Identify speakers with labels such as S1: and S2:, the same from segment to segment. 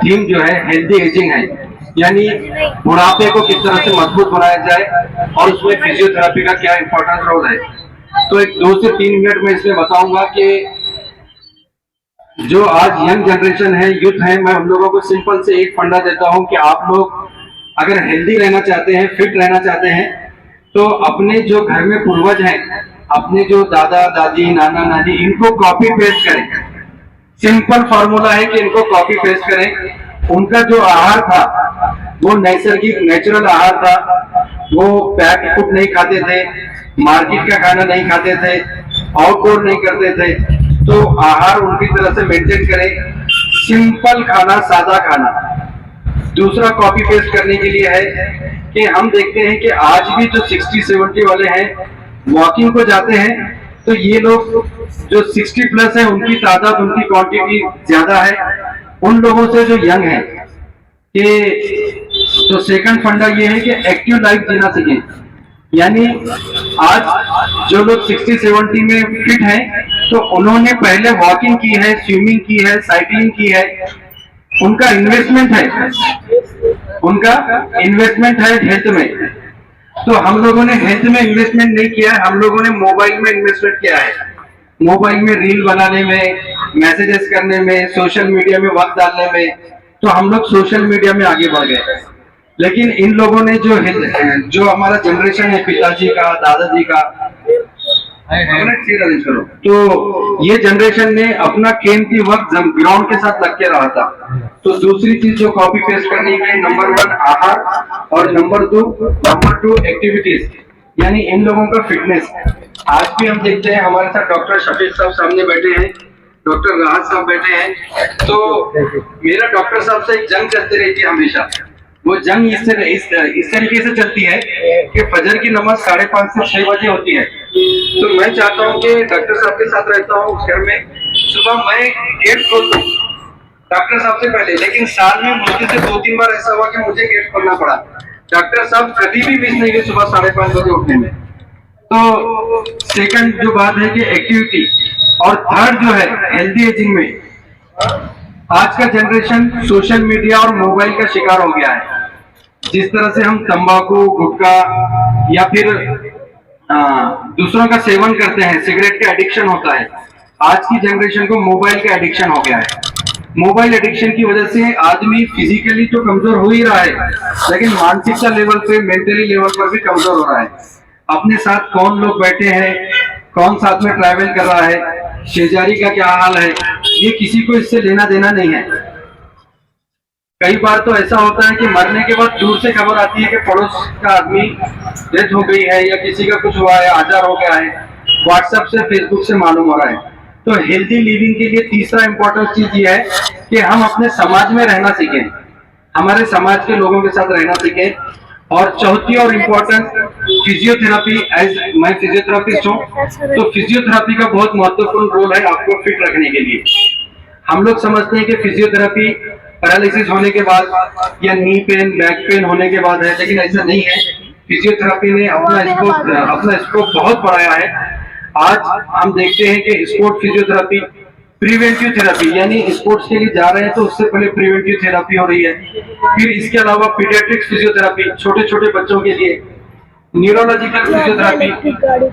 S1: Theme जो है healthy ageing है, यानी बुढ़ापे को किस तरह से मजबूत बनाया जाए और उसमें फिजियोथेरेपी का क्या इंपॉर्टेंट रोल है। तो एक 2 से 3 मिनट में इसमें बताऊंगा कि जो आज यंग जनरेशन है, यूथ है, मैं उन लोगों को सिंपल से एक फंडा देता हूं कि आप लोग अगर हेल्दी रहना चाहते हैं, फिट रहना चाहते हैं, तो अपने जो घर में पूर्वज हैं, अपने जो दादा दादी नाना नानी, इनको कॉपी पेस्ट करें। सिंपल फॉर्मूला है कि इनको कॉपी पेस्ट करें। उनका जो आहार था वो नैसर्गिक नेचुरल आहार था, वो पैक फूड नहीं खाते थे, मार्केट का खाना नहीं खाते थे, आउटडोर नहीं करते थे। तो आहार उनकी तरह से मेंटेन करें, सिंपल खाना, सादा खाना। दूसरा कॉपी पेस्ट करने के लिए है कि हम देखते हैं कि आज भी जो 60-70 वाले हैं वॉकिंग को जाते हैं, तो ये लोग जो 60 प्लस है उनकी तादाद, उनकी क्वांटिटी ज्यादा है उन लोगों से जो यंग है। कि तो सेकंड फंडा ये है कि एक्टिव लाइफ जीना सीखें, यानी आज जो लोग 60-70 में फिट हैं तो उन्होंने पहले वॉकिंग की है, स्विमिंग की है, साइकिलिंग की है, उनका इन्वेस्टमेंट है हेल्थ में। तो हम लोगों ने हेल्थ में इन्वेस्टमेंट नहीं किया है, हम लोगों ने मोबाइल में इन्वेस्टमेंट किया है। मोबाइल में रील बनाने में, मैसेजेस करने में, सोशल मीडिया में वक्त डालने में, तो हम लोग सोशल मीडिया में आगे बढ़ गए। लेकिन इन लोगों ने जो हमारा जनरेशन है, पिताजी का, दादाजी का, तो ये जनरेशन ने अपना कीमती वक्त ग्राउंड के साथ लग के रहा था। तो दूसरी चीज जो कॉपी पेस्ट करनी है, नंबर 1 आहार और नंबर 2 एक्टिविटीज, यानी इन लोगों का फिटनेस। आज भी हम देखते हैं हमारे साथ डॉक्टर शफीक साहब सामने बैठे हैं, डॉक्टर राहत साहब बैठे हैं। तो मेरा डॉक्टर साहब से एक जंग चलती रहती है हमेशा। वो जंग इस तरीके से चलती है कि फजर की नमाज 5:30 से 6 बजे होती है। तो मैं चाहता हूँ कि डॉक्टर साहब के साथ रहता हूँ घर में, सुबह मैं गेट खोल दूँ डॉक्टर साहब से पहले, लेकिन साल में मुश्किल से 2-3 बार ऐसा हुआ कि मुझे गेट खोलना पड़ा। डॉक्टर साहब कभी भी मिस नहीं हुए सुबह 5:30 बजे उठने में। तो सेकंड जो बात है कि एक्टिविटी, और थर्ड जो है हेल्दी एजिंग में, आज का जनरेशन सोशल मीडिया और मोबाइल का शिकार हो गया है। जिस तरह से हम तंबाकू, गुटखा या फिर दूसरों का सेवन करते हैं, सिगरेट का एडिक्शन होता है, आज की जनरेशन को मोबाइल का एडिक्शन हो गया है। मोबाइल एडिक्शन की वजह से आदमी फिजिकली तो कमजोर हो ही रहा है, लेकिन मानसिकता लेवल पे, मेंटली लेवल पर भी कमजोर हो रहा है। अपने साथ कौन लोग बैठे हैं, कौन साथ में ट्रैवल कर रहा है, शेजारी का क्या हाल है, ये किसी को इससे लेना देना नहीं है। कई बार तो ऐसा होता है कि मरने के बाद दूर से खबर आती है कि पड़ोस का आदमी डेथ हो गई है या किसी का कुछ हुआ है, आजार हो गया है, व्हाट्सएप से, फेसबुक से मालूम हो रहा है। तो हेल्दी लिविंग के लिए तीसरा इंपॉर्टेंट चीज ये है कि हम अपने समाज में रहना सीखें, हमारे समाज के लोगों के साथ रहना सीखें। और चौथी और इम्पोर्टेंट फिजियोथेरेपी, एज मैं फिजियोथेरेपिस्ट हूँ, तो फिजियोथेरेपी का बहुत महत्वपूर्ण रोल है आपको फिट रखने के लिए। हम लोग समझते हैं कि फिजियोथेरेपी पैरालिसिस होने के बाद या नी पेन, बैक पेन होने के बाद है, लेकिन ऐसा नहीं है। फिजियोथेरेपी ने अपना स्कोप बहुत बढ़ाया है। आज हम देखते हैं कि स्पोर्ट फिजियोथेरेपी, प्रिवेंटिव थेरेपी, यानी स्पोर्ट्स के लिए जा रहे हैं तो उससे पहले प्रिवेंटिव थेरेपी हो रही है। फिर इसके अलावा पीडियाट्रिक्स फिजियोथेरेपी, छोटे छोटे बच्चों के लिए, neurological physiotherapy,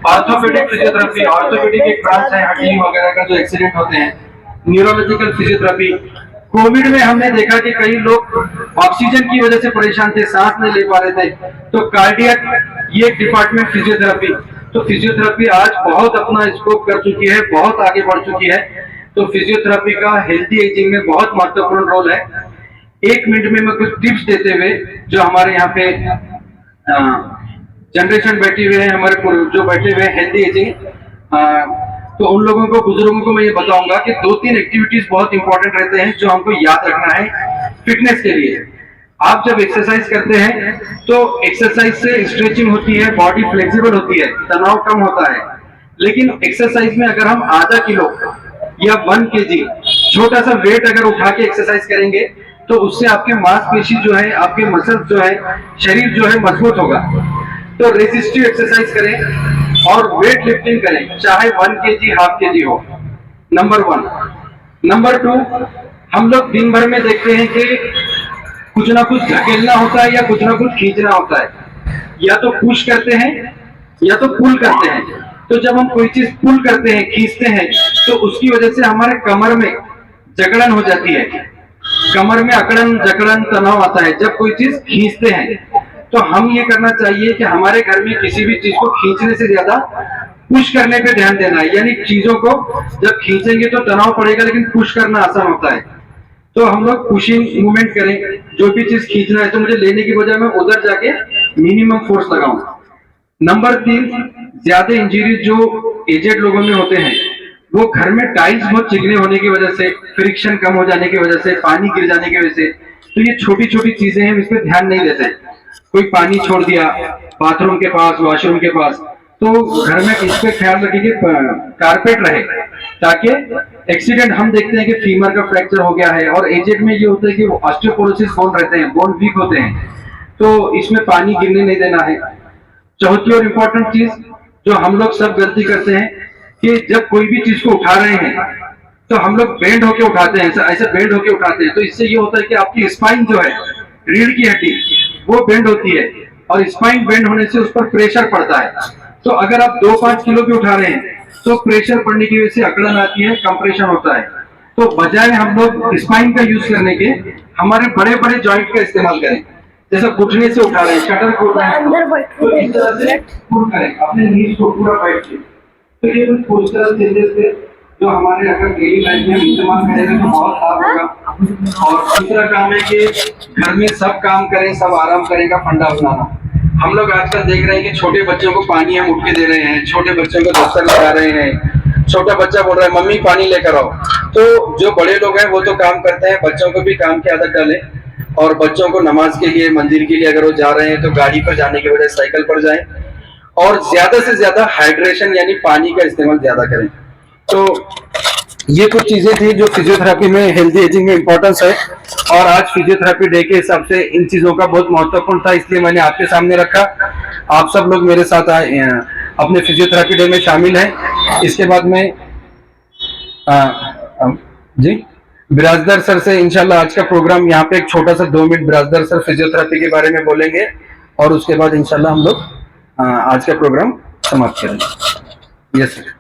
S1: orthopaedic physiotherapy, orthopaedic एक ब्रांच है हड्डी वगैरह का जो एक्सीडेंट होते हैं, न्यूरोलॉजिकल फिजियोथेरेपी। कोविड में हमने देखा कि कई लोग ऑक्सीजन की वजह से परेशान थे, सांस नहीं ले पा रहे थे, तो कार्डियक ये डिपार्टमेंट फिजियोथेरेपी। तो फिजियोथेरेपी आज बहुत अपना स्कोप कर चुकी है, बहुत आगे बढ़ चुकी है। तो फिजियोथेरेपी का हेल्दी एजिंग में बहुत महत्वपूर्ण रोल है। 1 मिनट में मैं कुछ टिप्स देते हुए, जो हमारे यहाँ पे जनरेशन बैठी हुए हैं, हमारे जो बैठे हुए हेल्दी एजिंग, तो उन लोगों को, बुजुर्गों को मैं ये बताऊंगा कि 2-3 एक्टिविटीज बहुत इंपॉर्टेंट रहते हैं जो हमको याद रखना है फिटनेस के लिए। आप जब एक्सरसाइज करते हैं तो एक्सरसाइज से स्ट्रेचिंग होती है, बॉडी फ्लेक्सिबल होती है, तनाव कम होता है। लेकिन एक्सरसाइज में अगर हम आधा किलो या 1 kg छोटा सा वेट अगर उठा के एक्सरसाइज करेंगे तो उससे आपके मांसपेशी जो है, आपके मसल्स जो है, शरीर जो है मजबूत होगा। तो रेजिस्टिव एक्सरसाइज करें और वेट लिफ्टिंग करें, चाहे 1 kg, ½ kg हो। नंबर 1। नंबर 2, हम लोग दिन भर में देखते हैं कि कुछ ना कुछ धकेलना होता है या कुछ ना कुछ खींचना होता है, या तो पुश करते हैं या तो पुल करते हैं। तो जब हम कोई चीज पुल करते हैं, खींचते हैं, तो उसकी वजह से हमारे कमर में जकड़न हो जाती है, कमर में अकड़न जकड़न तनाव आता है जब कोई चीज खींचते हैं। तो हम ये करना चाहिए कि हमारे घर में किसी भी चीज को खींचने से ज्यादा पुश करने पे ध्यान देना है, यानी चीजों को जब खींचेंगे तो तनाव पड़ेगा, लेकिन पुश करना आसान होता है। तो हम लोग पुशिंग मूवमेंट करें, जो भी चीज खींचना है तो मुझे लेने की बजाय मैं उधर जाके मिनिमम फोर्स लगाऊं। नंबर 3, ज्यादा इंजरी जो एजेड लोगों में होते हैं, वो घर में टाइल्स बहुत चिकने होने की वजह से, फ्रिक्शन कम हो जाने की वजह से, पानी गिर जाने की वजह से, तो ये छोटी छोटी चीजें हैं, इस पर ध्यान नहीं देते। कोई पानी छोड़ दिया बाथरूम के पास, वॉशरूम के पास, तो घर में इस पे ख्याल रखिए कि कारपेट रहे, ताकि एक्सीडेंट, हम देखते हैं कि फीमर का फ्रैक्चर हो गया है, और एजेड में ये होता है कि ऑस्टियोपोरोसिस बोन रहते हैं, बोन वीक होते हैं, तो इसमें पानी गिरने नहीं देना है। चौथी और इम्पोर्टेंट चीज जो हम लोग सब गलती करते हैं कि जब कोई भी चीज को उठा रहे हैं तो हम लोग बेंड होके उठाते हैं, ऐसे बेंड होके उठाते हैं, तो इससे ये होता है कि आपकी स्पाइन जो है, रीढ़ की हड्डी, वो बेंड होती है, और स्पाइन बेंड होने से उस पर प्रेशर पड़ता है। तो अगर आप 2-5 किलो भी उठा रहे हैं तो प्रेशर पड़ने की वजह से अकड़न आती है, कंप्रेशन होता है। तो बजाय हम लोग स्पाइन का यूज करने के हमारे बड़े बड़े जॉइंट का इस्तेमाल करें, जैसे घुटने से उठा रहे हैं, शटर खोल रहे हैं, तो इस तरह से पुल करें अपने नीज को पूरा बैठ के। तो ये कुछ पोस्चरल चेंजेस थे जो हमारे अगर डेली लाइफ में इस्तेमाल करेंगे तो बहुत लाभ होगा। और दूसरा काम है कि घर में सब काम करें, सब आराम करें का फंडा अपनाना। हम लोग आजकल देख रहे हैं कि छोटे बच्चों को पानी हम उठ के दे रहे हैं, छोटे बच्चों को दफ्तर लगा रहे हैं, छोटा बच्चा बोल रहा है मम्मी पानी लेकर आओ। तो जो बड़े लोग हैं वो तो काम करते हैं, बच्चों को भी काम की आदत डालें, और बच्चों को नमाज के लिए, मंदिर के लिए अगर वो जा रहे हैं तो गाड़ी पर जाने के बजाय साइकिल पर जाएं, और ज्यादा से ज्यादा हाइड्रेशन यानी पानी का इस्तेमाल ज्यादा करें। तो ये कुछ चीजें थी जो फिजियोथेरेपी में, हेल्दी एजिंग में इंपॉर्टेंस है, और आज फिजियोथेरेपी डे के हिसाब से इन चीजों का बहुत महत्वपूर्ण था, इसलिए मैंने आपके सामने रखा। आप सब लोग मेरे साथ अपने फिजियोथेरेपी डे में शामिल हैं। इसके बाद में जी बिराजदार सर से इंशाल्लाह आज का प्रोग्राम, यहाँ पे एक छोटा सा 2 मिनट बिराजदार सर फिजियोथेरेपी के बारे में बोलेंगे, और उसके बाद इंशाल्लाह हम लोग आज का प्रोग्राम समाप्त करेंगे। Yes sir.